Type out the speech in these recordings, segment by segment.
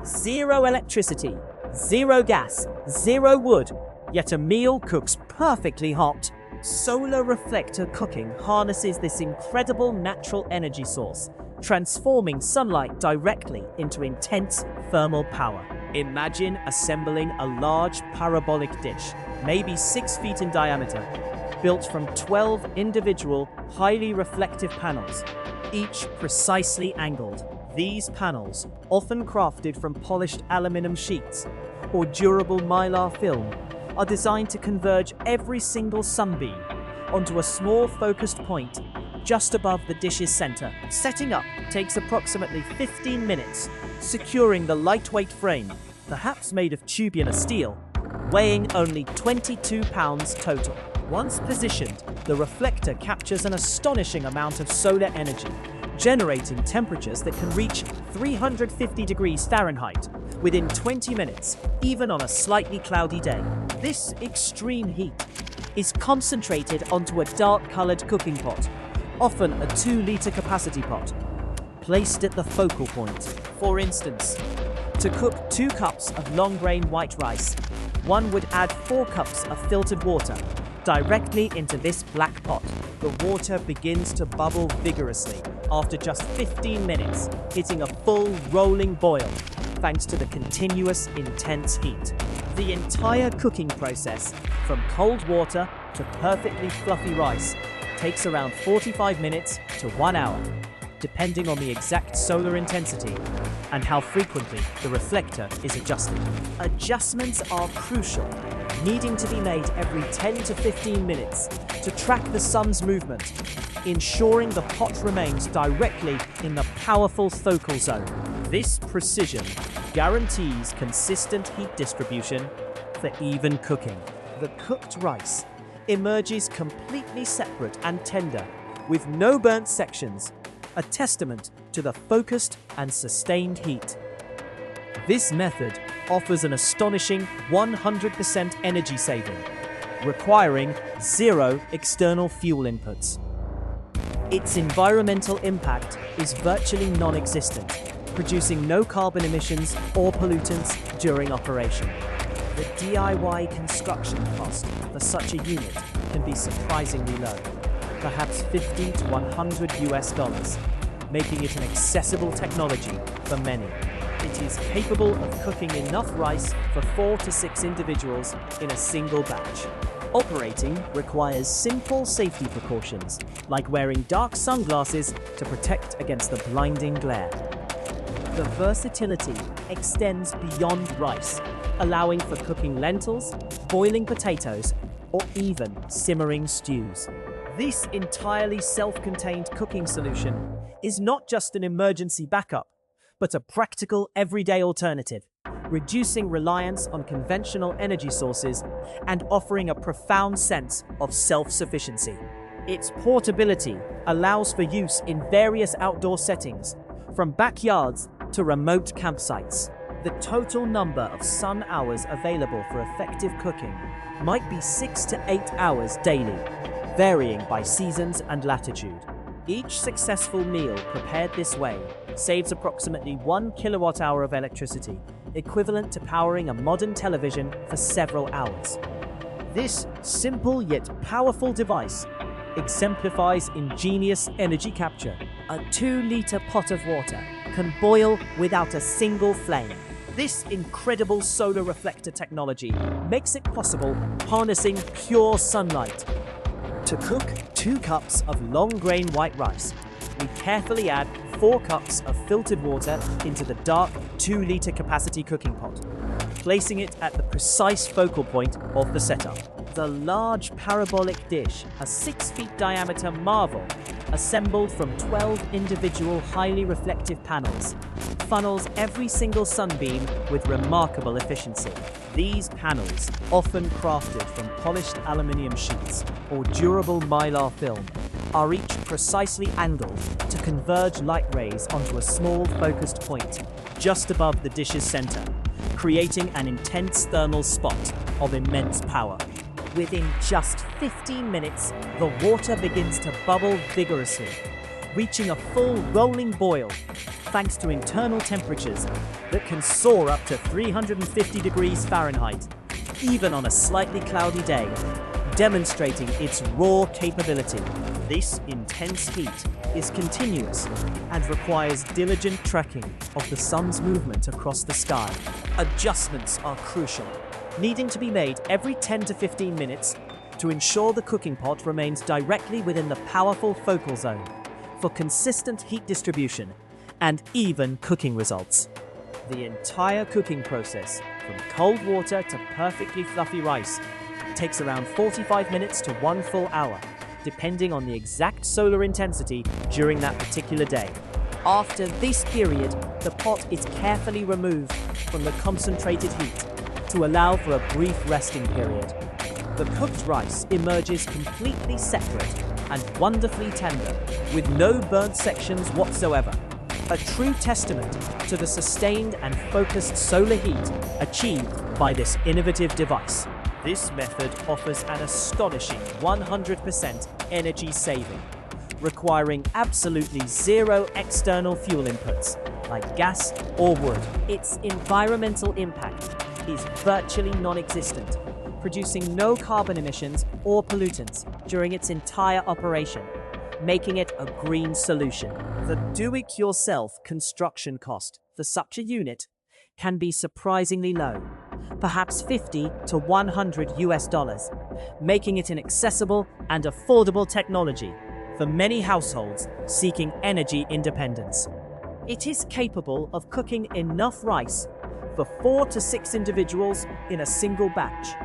Zero electricity, zero gas, zero wood, yet a meal cooks perfectly hot. Solar reflector cooking harnesses this incredible natural energy source, transforming sunlight directly into intense thermal power. Imagine assembling a large parabolic dish, maybe 6 feet in diameter, built from 12 individual, highly reflective panels, each precisely angled. These panels, often crafted from polished aluminum sheets or durable mylar film, are designed to converge every single sunbeam onto a small focused point just above the dish's center. Setting up takes approximately 15 minutes, securing the lightweight frame, perhaps made of tubular steel, weighing only 22 pounds total. Once positioned, the reflector captures an astonishing amount of solar energy, generating temperatures that can reach 350 degrees Fahrenheit within 20 minutes, even on a slightly cloudy day. This extreme heat is concentrated onto a dark-colored cooking pot, often a 2-liter capacity pot, placed at the focal point. For instance, to cook 2 cups of long-grain white rice, one would add 4 cups of filtered water directly into this black pot. The water begins to bubble vigorously after just 15 minutes, hitting a full rolling boil thanks to the continuous intense heat. The entire cooking process, from cold water to perfectly fluffy rice, takes around 45 minutes to 1 hour, depending on the exact solar intensity and how frequently the reflector is adjusted. Adjustments are crucial, needing to be made every 10 to 15 minutes to track the sun's movement, ensuring the pot remains directly in the powerful focal zone. This precision guarantees consistent heat distribution for even cooking. The cooked rice emerges completely separate and tender, with no burnt sections, a testament to the focused and sustained heat. This method offers an astonishing 100% energy saving, requiring 0 external fuel inputs. Its environmental impact is virtually non-existent, producing no carbon emissions or pollutants during operation. The DIY construction cost for such a unit can be surprisingly low, perhaps $50 to $100, making it an accessible technology for many. It is capable of cooking enough rice for 4 to 6 individuals in a single batch. Operating requires simple safety precautions, like wearing dark sunglasses to protect against the blinding glare. The versatility extends beyond rice, allowing for cooking lentils, boiling potatoes, or even simmering stews. This entirely self-contained cooking solution is not just an emergency backup, but a practical everyday alternative, reducing reliance on conventional energy sources and offering a profound sense of self-sufficiency. Its portability allows for use in various outdoor settings, from backyards to remote campsites. The total number of sun hours available for effective cooking might be 6 to 8 hours daily, varying by seasons and latitude. Each successful meal prepared this way saves approximately 1 kilowatt-hour of electricity, equivalent to powering a modern television for several hours. This simple yet powerful device exemplifies ingenious energy capture. A 2-liter pot of water can boil without a single flame. This incredible solar reflector technology makes it possible harnessing pure sunlight. To cook 2 cups of long-grain white rice, we carefully add 4 cups of filtered water into the dark 2-liter capacity cooking pot, placing it at the precise focal point of the setup. The large parabolic dish, a 6 feet diameter marvel, assembled from 12 individual highly reflective panels, funnels every single sunbeam with remarkable efficiency. These panels, often crafted from polished aluminium sheets or durable mylar film, are each precisely angled to converge light rays onto a small focused point just above the dish's center, creating an intense thermal spot of immense power. Within just 15 minutes, the water begins to bubble vigorously, reaching a full rolling boil thanks to internal temperatures that can soar up to 350 degrees Fahrenheit, even on a slightly cloudy day, demonstrating its raw capability. This intense heat is continuous and requires diligent tracking of the sun's movement across the sky. Adjustments are crucial, needing to be made every 10 to 15 minutes to ensure the cooking pot remains directly within the powerful focal zone for consistent heat distribution and even cooking results. The entire cooking process, from cold water to perfectly fluffy rice, takes around 45 minutes to 1 full hour, depending on the exact solar intensity during that particular day. After this period, the pot is carefully removed from the concentrated heat to allow for a brief resting period. The cooked rice emerges completely separate and wonderfully tender, with no burnt sections whatsoever. A true testament to the sustained and focused solar heat achieved by this innovative device. This method offers an astonishing 100% energy saving, requiring absolutely zero external fuel inputs like gas or wood. Its environmental impact is virtually non-existent, producing no carbon emissions or pollutants during its entire operation, making it a green solution. The do-it-yourself construction cost for such a unit can be surprisingly low, perhaps $50 to $100, making it an accessible and affordable technology for many households seeking energy independence. It is capable of cooking enough rice for 4 to 6 individuals in a single batch,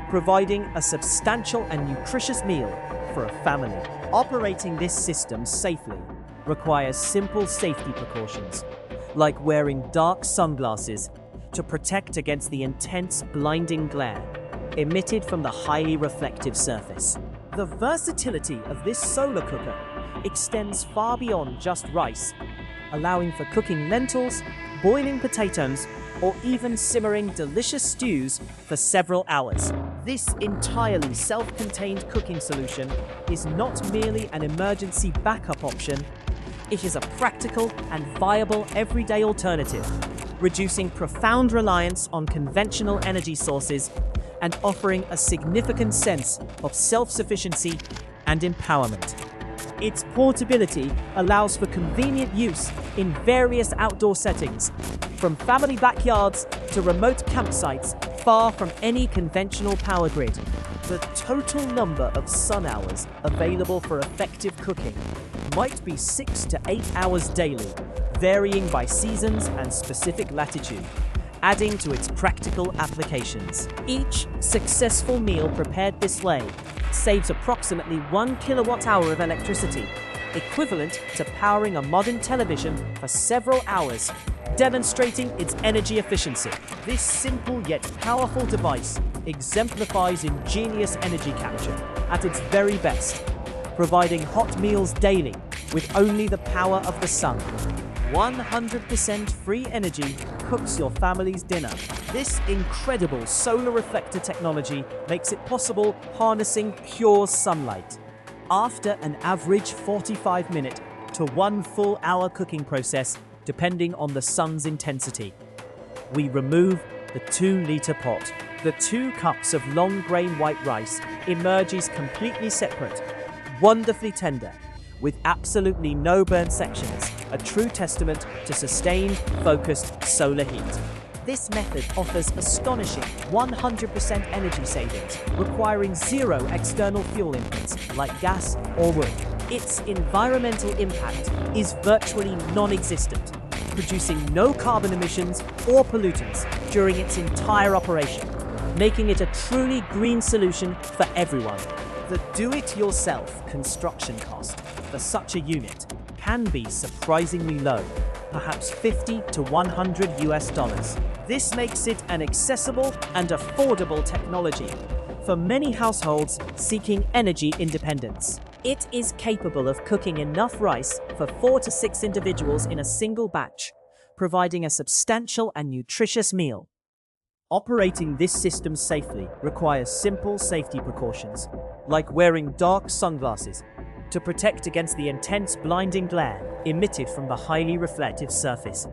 providing a substantial and nutritious meal for a family. Operating this system safely requires simple safety precautions, like wearing dark sunglasses to protect against the intense blinding glare emitted from the highly reflective surface. The versatility of this solar cooker extends far beyond just rice, allowing for cooking lentils, boiling potatoes, or even simmering delicious stews for several hours. This entirely self-contained cooking solution is not merely an emergency backup option, it is a practical and viable everyday alternative, reducing profound reliance on conventional energy sources and offering a significant sense of self-sufficiency and empowerment. Its portability allows for convenient use in various outdoor settings, from family backyards to remote campsites far from any conventional power grid. The total number of sun hours available for effective cooking might be 6 to 8 hours daily, varying by seasons and specific latitude, adding to its practical applications. Each successful meal prepared this way saves approximately 1 kilowatt-hour of electricity, equivalent to powering a modern television for several hours, demonstrating its energy efficiency. This simple yet powerful device exemplifies ingenious energy capture at its very best, providing hot meals daily with only the power of the sun. 100% free energy cooks your family's dinner. This incredible solar reflector technology makes it possible harnessing pure sunlight. After an average 45-minute to 1 full hour cooking process, depending on the sun's intensity, we remove the 2-liter pot. The 2 cups of long grain white rice emerges completely separate, wonderfully tender, with absolutely no burnt sections, a true testament to sustained, focused solar heat. This method offers astonishing 100% energy savings, requiring zero external fuel inputs like gas or wood. Its environmental impact is virtually non-existent, producing no carbon emissions or pollutants during its entire operation, making it a truly green solution for everyone. The do-it-yourself construction cost for such a unit can be surprisingly low, perhaps $50 to $100. This makes it an accessible and affordable technology for many households seeking energy independence. It is capable of cooking enough rice for 4 to 6 individuals in a single batch, providing a substantial and nutritious meal. Operating this system safely requires simple safety precautions, like wearing dark sunglasses to protect against the intense blinding glare emitted from the highly reflective surface.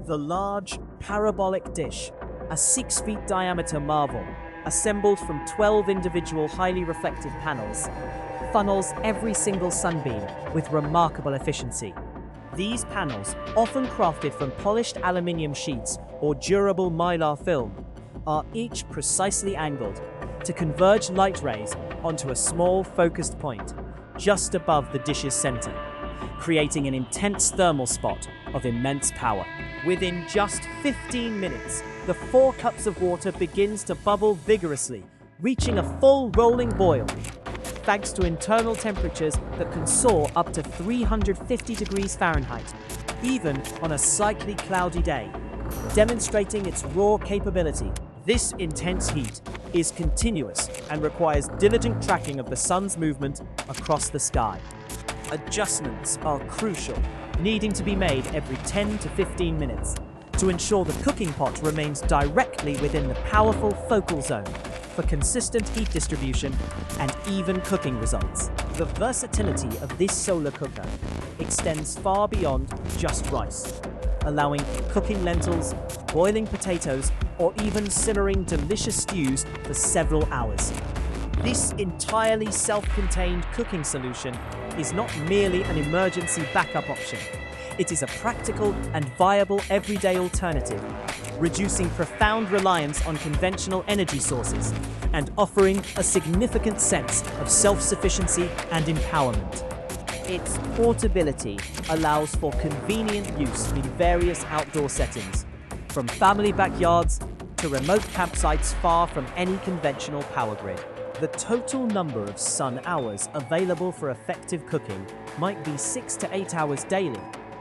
The large, parabolic dish, a 6 feet diameter marvel, assembled from 12 individual highly reflective panels, funnels every single sunbeam with remarkable efficiency. These panels, often crafted from polished aluminium sheets or durable mylar film, are each precisely angled to converge light rays onto a small focused point just above the dish's center, creating an intense thermal spot of immense power. Within just 15 minutes, the 4 cups of water begins to bubble vigorously, reaching a full rolling boil, thanks to internal temperatures that can soar up to 350 degrees Fahrenheit, even on a slightly cloudy day, demonstrating its raw capability. This intense heat is continuous and requires diligent tracking of the sun's movement across the sky. Adjustments are crucial, needing to be made every 10 to 15 minutes to ensure the cooking pot remains directly within the powerful focal zone for consistent heat distribution and even cooking results. The versatility of this solar cooker extends far beyond just rice, allowing cooking lentils, boiling potatoes, or even simmering delicious stews for several hours. This entirely self-contained cooking solution is not merely an emergency backup option. It is a practical and viable everyday alternative, reducing profound reliance on conventional energy sources and offering a significant sense of self-sufficiency and empowerment. Its portability allows for convenient use in various outdoor settings, from family backyards to remote campsites far from any conventional power grid. The total number of sun hours available for effective cooking might be 6 to 8 hours daily,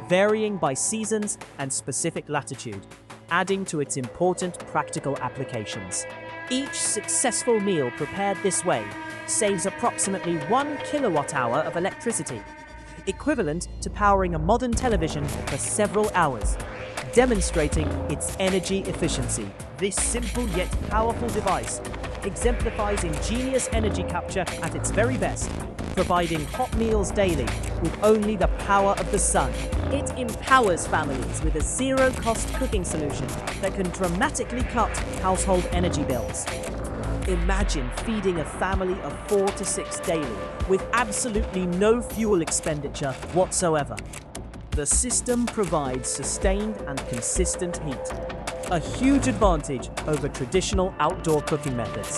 varying by seasons and specific latitude, adding to its important practical applications. Each successful meal prepared this way saves approximately 1 kilowatt-hour of electricity, equivalent to powering a modern television for several hours, demonstrating its energy efficiency. This simple yet powerful device exemplifies ingenious energy capture at its very best, providing hot meals daily with only the power of the sun. It empowers families with a zero-cost cooking solution that can dramatically cut household energy bills. Imagine feeding a family of 4 to 6 daily with absolutely no fuel expenditure whatsoever. The system provides sustained and consistent heat, a huge advantage over traditional outdoor cooking methods.